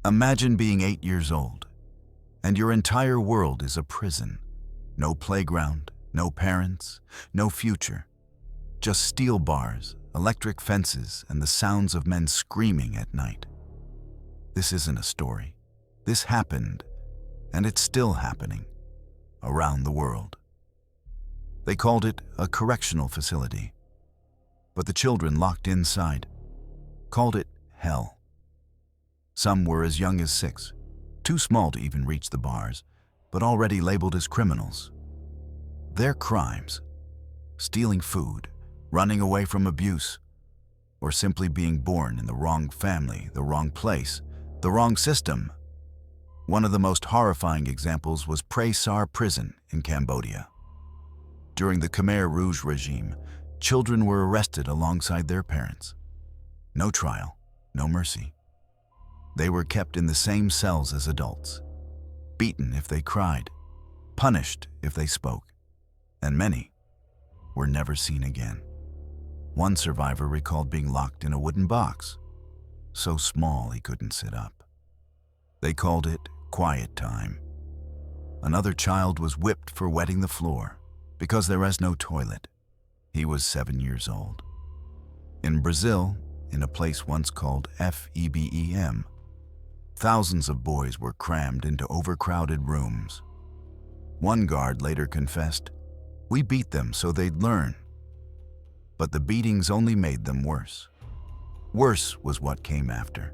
Imagine being 8 years old, and your entire world is a prison. No playground, no parents, no future. Just steel bars, electric fences, and the sounds of men screaming at night. This isn't a story. This happened, and it's still happening, around the world. They called it a correctional facility, but the children locked inside called it hell. Some were as young as 6, too small to even reach the bars, but already labeled as criminals. Their crimes: stealing food, running away from abuse, or simply being born in the wrong family, the wrong place, the wrong system. One of the most horrifying examples was Prey Sar prison in Cambodia. During the Khmer Rouge regime, children were arrested alongside their parents. No trial, no mercy. They were kept in the same cells as adults, beaten if they cried, punished if they spoke, and many were never seen again. One survivor recalled being locked in a wooden box, so small he couldn't sit up. They called it quiet time. Another child was whipped for wetting the floor because there was no toilet. He was 7 years old. In Brazil, in a place once called FEBEM, thousands of boys were crammed into overcrowded rooms. One guard later confessed, "We beat them so they'd learn." But the beatings only made them worse. Worse was what came after: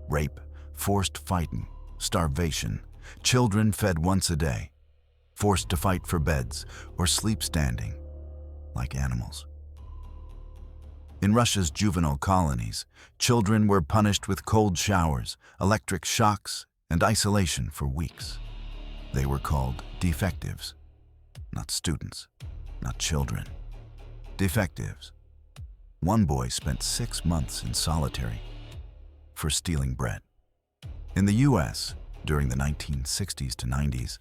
rape, forced fighting, starvation, children fed once a day, forced to fight for beds or sleep standing, like animals. In Russia's juvenile colonies, children were punished with cold showers, electric shocks, and isolation for weeks. They were called defectives. Not students, not children. Defectives. One boy spent 6 months in solitary for stealing bread. In the US, during the 1960s to 90s,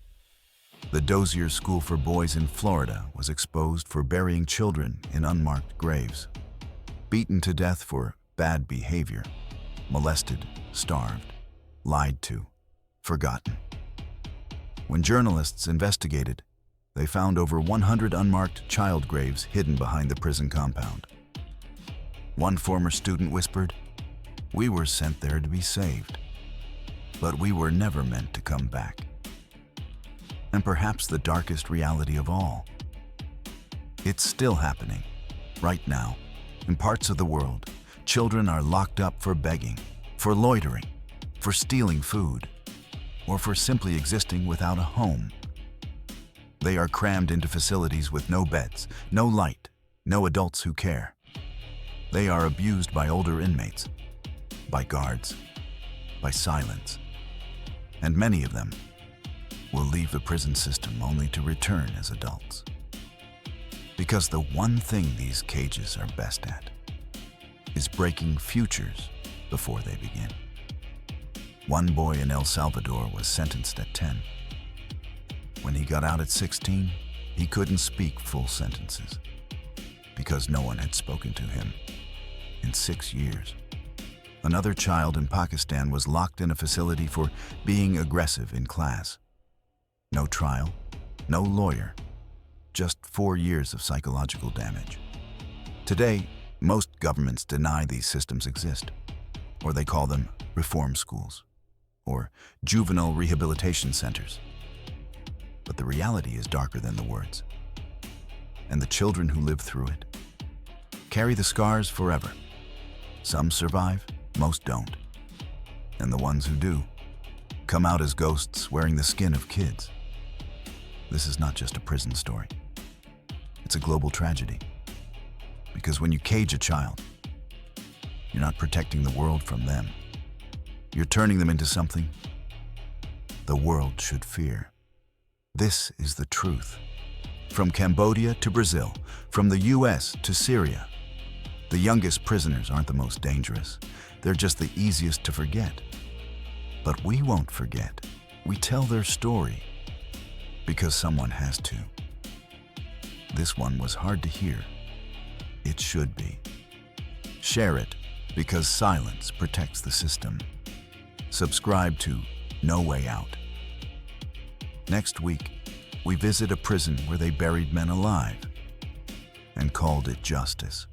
the Dozier School for Boys in Florida was exposed for burying children in unmarked graves. Beaten to death for bad behavior, molested, starved, lied to, forgotten. When journalists investigated, they found over 100 unmarked child graves hidden behind the prison compound. One former student whispered, "We were sent there to be saved, but we were never meant to come back." And perhaps the darkest reality of all: it's still happening, right now. In parts of the world, children are locked up for begging, for loitering, for stealing food, or for simply existing without a home. They are crammed into facilities with no beds, no light, no adults who care. They are abused by older inmates, by guards, by silence. And many of them will leave the prison system only to return as adults. Because the one thing these cages are best at is breaking futures before they begin. One boy in El Salvador was sentenced at 10. When he got out at 16, he couldn't speak full sentences because no one had spoken to him in 6 years. Another child in Pakistan was locked in a facility for being aggressive in class. No trial, no lawyer, just 4 years of psychological damage. Today, most governments deny these systems exist, or they call them reform schools or juvenile rehabilitation centers. But the reality is darker than the words. And the children who live through it carry the scars forever. Some survive, most don't. And the ones who do come out as ghosts wearing the skin of kids. This is not just a prison story. It's a global tragedy. Because when you cage a child, you're not protecting the world from them. You're turning them into something the world should fear. This is the truth. From Cambodia to Brazil, from the US to Syria, the youngest prisoners aren't the most dangerous. They're just the easiest to forget. But we won't forget. We tell their story because someone has to. This one was hard to hear. It should be. Share it because silence protects the system. Subscribe to No Way Out. Next week, we visit a prison where they buried men alive and called it justice.